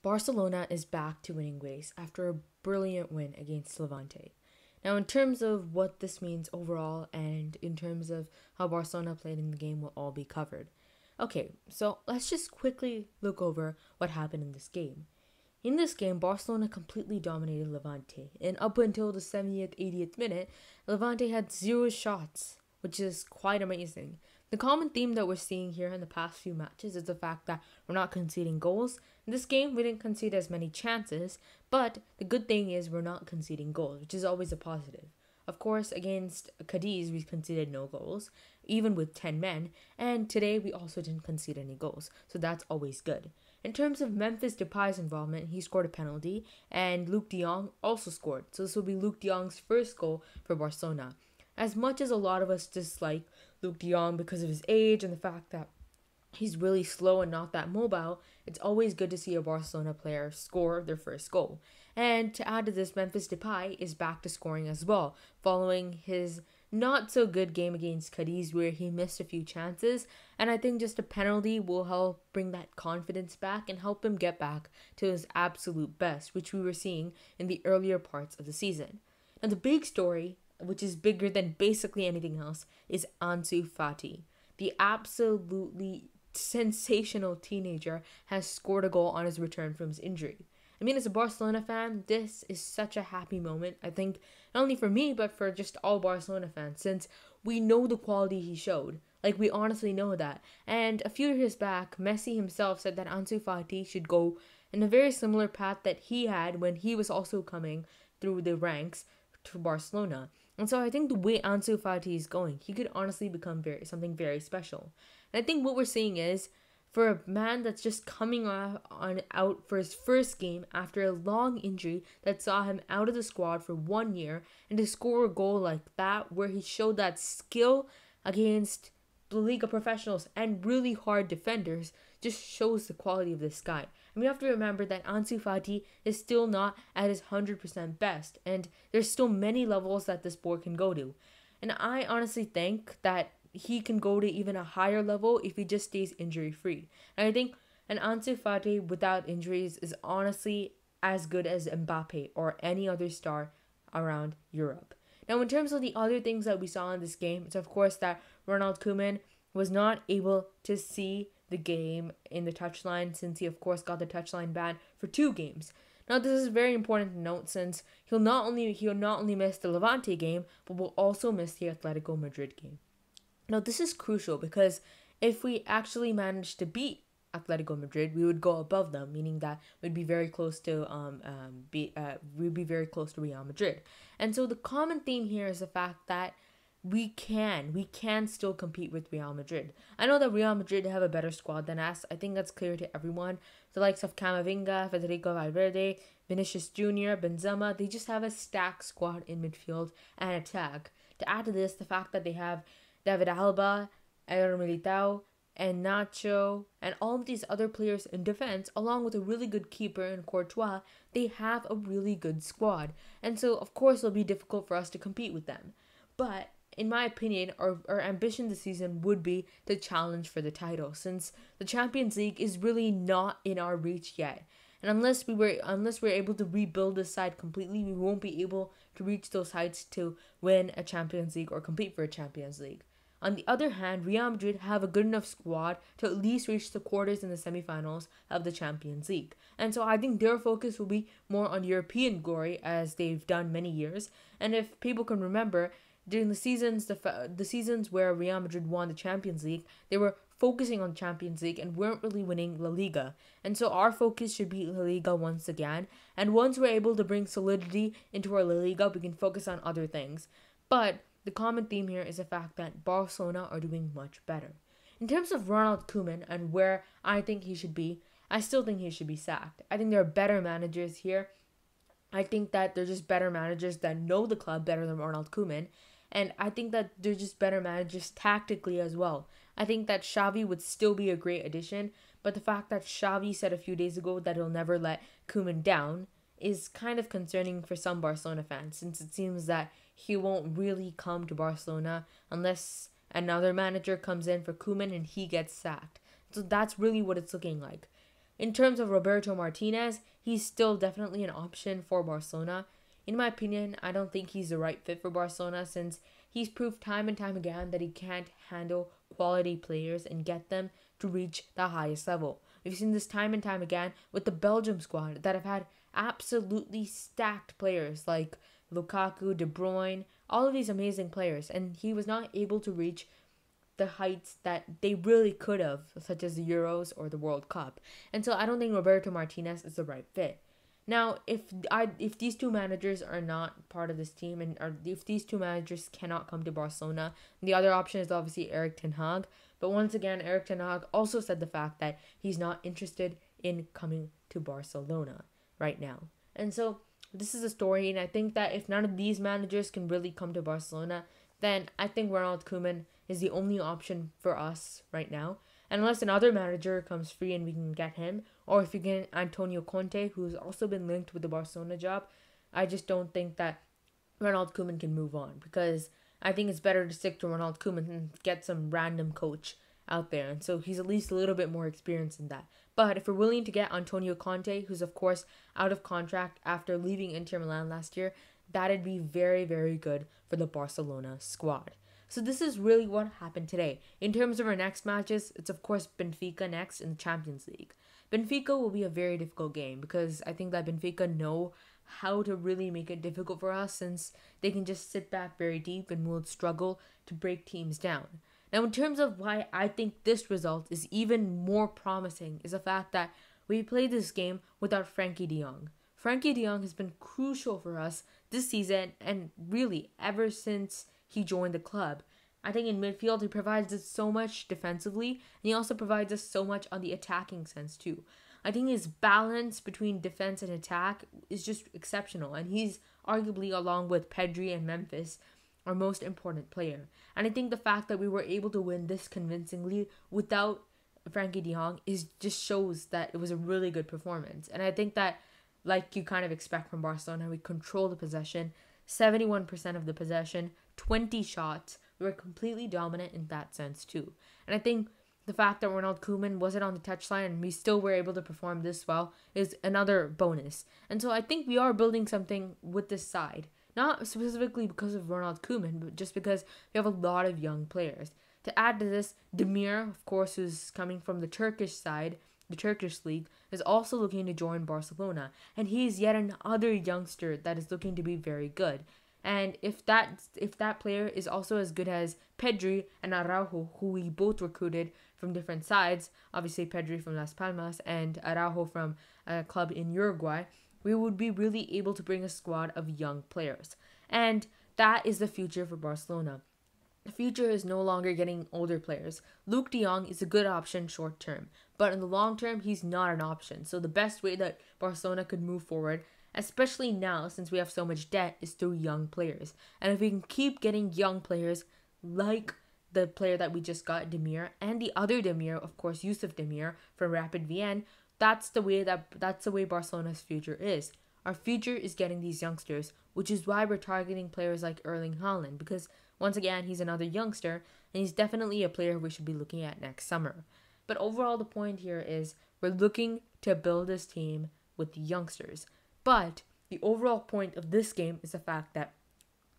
Barcelona is back to winning ways after a brilliant win against Levante. Now, in terms of what this means overall and in terms of how Barcelona played in the game will all be covered. Okay, so let's just quickly look over what happened in this game. In this game, Barcelona completely dominated Levante, and up until the 70th, 80th minute, Levante had 0 shots, which is quite amazing. The common theme that we're seeing here in the past few matches is the fact that we're not conceding goals. In this game, we didn't concede as many chances, but the good thing is we're not conceding goals, which is always a positive. Of course, against Cadiz, we conceded no goals, even with 10 men, and today we also didn't concede any goals, so that's always good. In terms of Memphis Depay's involvement, he scored a penalty, and Luke de Jong also scored, so this will be Luke de Jong's first goal for Barcelona. As much as a lot of us dislike Luke de Jong because of his age and the fact that he's really slow and not that mobile, it's always good to see a Barcelona player score their first goal. And to add to this, Memphis Depay is back to scoring as well, following his not so good game against Cadiz where he missed a few chances, and I think just a penalty will help bring that confidence back and help him get back to his absolute best, which we were seeing in the earlier parts of the season. Now the big story, which is bigger than basically anything else, is ANSU FATI. The absolutely sensational teenager has scored a goal on his return from his injury. I mean, as a Barcelona fan, this is such a happy moment, I think, not only for me, but for just all Barcelona fans, since we know the quality he showed. Like, we honestly know that. And a few years back, Messi himself said that ANSU FATI should go in a very similar path that he had when he was also coming through the ranks to Barcelona. And so I think the way ANSU FATI is going, he could honestly become something very special. And I think what we're seeing is, for a man that's just coming out for his first game after a long injury that saw him out of the squad for 1 year, and to score a goal like that where he showed that skill against the Liga professionals and really hard defenders, just shows the quality of this guy. And we have to remember that ANSU FATI is still not at his 100% best, and there's still many levels that this boy can go to. And I honestly think that he can go to even a higher level if he just stays injury free. And I think an ANSU FATI without injuries is honestly as good as Mbappe or any other star around Europe. Now, in terms of the other things that we saw in this game, it's of course that Ronald Koeman was not able to see the game in the touchline since he of course got the touchline ban for 2 games. Now, this is very important to note since he'll not only miss the Levante game, but will also miss the Atletico Madrid game. Now, this is crucial because if we actually manage to beat Atletico Madrid, we would go above them, meaning that we'd be very close to Real Madrid. And so the common theme here is the fact that we can still compete with Real Madrid. I know that Real Madrid have a better squad than us. I think that's clear to everyone. The likes of Camavinga, Federico Valverde, Vinicius Jr., Benzema, they just have a stacked squad in midfield and attack. To add to this, the fact that they have David Alaba, Eder Militao, and Nacho, and all of these other players in defense, along with a really good keeper in Courtois, they have a really good squad. And so, of course, it'll be difficult for us to compete with them. But, in my opinion, our ambition this season would be to challenge for the title, since the Champions League is really not in our reach yet. And unless we're able to rebuild this side completely, we won't be able to reach those heights to win a Champions League or compete for a Champions League. On the other hand, Real Madrid have a good enough squad to at least reach the quarters and the semifinals of the Champions League. And so I think their focus will be more on European glory, as they've done many years. And if people can remember, during the seasons where Real Madrid won the Champions League, they were focusing on Champions League and weren't really winning La Liga. And so our focus should be La Liga once again. And once we're able to bring solidity into our La Liga, we can focus on other things. But the common theme here is the fact that Barcelona are doing much better. In terms of Ronald Koeman and where I think he should be, I still think he should be sacked. I think there are better managers here. I think that they're just better managers that know the club better than Ronald Koeman. And I think that they're just better managers tactically as well. I think that Xavi would still be a great addition, but the fact that Xavi said a few days ago that he'll never let Koeman down is kind of concerning for some Barcelona fans, since it seems that he won't really come to Barcelona unless another manager comes in for Koeman and he gets sacked. So that's really what it's looking like. in terms of Roberto Martinez, he's still definitely an option for Barcelona. In my opinion, I don't think he's the right fit for Barcelona since he's proved time and time again that he can't handle quality players and get them to reach the highest level. We've seen this time and time again with the Belgium squad that have had absolutely stacked players like Lukaku, De Bruyne, all of these amazing players, and he was not able to reach the heights that they really could have, such as the Euros or the World Cup. And so I don't think Roberto Martinez is the right fit. Now, if these two managers are not part of this team, if these two managers cannot come to Barcelona, the other option is obviously Erik ten Hag. But once again, Erik ten Hag also said the fact that he's not interested in coming to Barcelona right now. And so this is a story, and I think that if none of these managers can really come to Barcelona, then I think Ronald Koeman is the only option for us right now. And unless another manager comes free and we can get him, or if you get Antonio Conte, who's also been linked with the Barcelona job, I just don't think that Ronald Koeman can move on, because I think it's better to stick to Ronald Koeman and get some random coach out there. And so he's at least a little bit more experienced in that. But if we're willing to get Antonio Conte, who's of course out of contract after leaving Inter Milan last year, that'd be very, very good for the Barcelona squad. So this is really what happened today. In terms of our next matches, it's of course Benfica next in the Champions League. Benfica will be a very difficult game because I think that Benfica know how to really make it difficult for us, since they can just sit back very deep and will struggle to break teams down. Now, in terms of why I think this result is even more promising is the fact that we played this game without Frankie de Jong. Frankie de Jong has been crucial for us this season and really ever since he joined the club. I think in midfield he provides us so much defensively, and he also provides us so much on the attacking sense too. I think his balance between defense and attack is just exceptional, and he's arguably, along with Pedri and Memphis, our most important player. And I think the fact that we were able to win this convincingly without Frankie de Jong just shows that it was a really good performance. And I think that, like you kind of expect from Barcelona, we control the possession, 71% of the possession, 20 shots. We were completely dominant in that sense too. And I think the fact that Ronald Koeman wasn't on the touchline and we still were able to perform this well is another bonus. And so I think we are building something with this side. Not specifically because of Ronald Koeman, but just because we have a lot of young players. To add to this, Demir, of course, who's coming from the Turkish side, the Turkish league, is also looking to join Barcelona. And he is yet another youngster that is looking to be very good. And if that player is also as good as Pedri and Araujo, who we both recruited from different sides, obviously Pedri from Las Palmas and Araujo from a club in Uruguay, we would be really able to bring a squad of young players. And that is the future for Barcelona. The future is no longer getting older players. Luuk de Jong is a good option short term, but in the long term, he's not an option. So the best way that Barcelona could move forward, especially now since we have so much debt, is through young players. And if we can keep getting young players like the player that we just got, Demir, and the other Demir, of course, Yusuf Demir from Rapid Vienna, that's the way Barcelona's future is. Our future is getting these youngsters, which is why we're targeting players like Erling Haaland, because once again, he's another youngster, and he's definitely a player we should be looking at next summer. But overall, the point here is we're looking to build this team with youngsters. But the overall point of this game is the fact that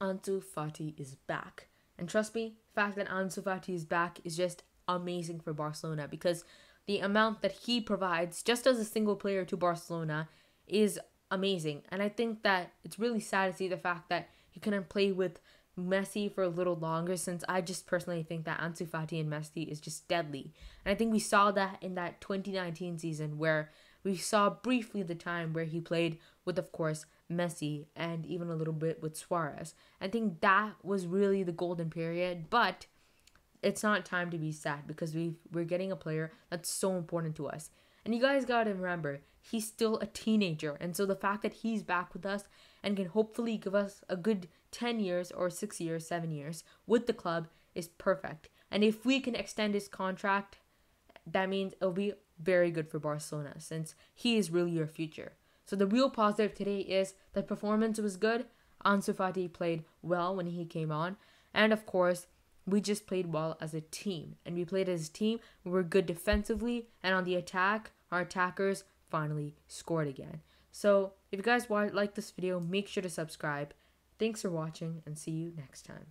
ANSU Fati is back. And trust me, the fact that ANSU Fati is back is just amazing for Barcelona, because the amount that he provides just as a single player to Barcelona is amazing. And I think that it's really sad to see the fact that he couldn't play with Messi for a little longer, since I just personally think that ANSU Fati and Messi is just deadly. And I think we saw that in that 2019 season, where we saw briefly the time where he played with, of course, Messi and even a little bit with Suarez. I think that was really the golden period, but it's not time to be sad, because we're getting a player that's so important to us. And you guys gotta remember, he's still a teenager, and so the fact that he's back with us and can hopefully give us a good 10 years or 6 years, 7 years with the club is perfect. And if we can extend his contract, that means it'll be very good for Barcelona, since he is really your future. So the real positive today is the performance was good. ANSU Fati played well when he came on, and of course, we just played well as a team. And we played as a team. We were good defensively, and on the attack, our attackers finally scored again. So if you guys like this video, make sure to subscribe. Thanks for watching and see you next time.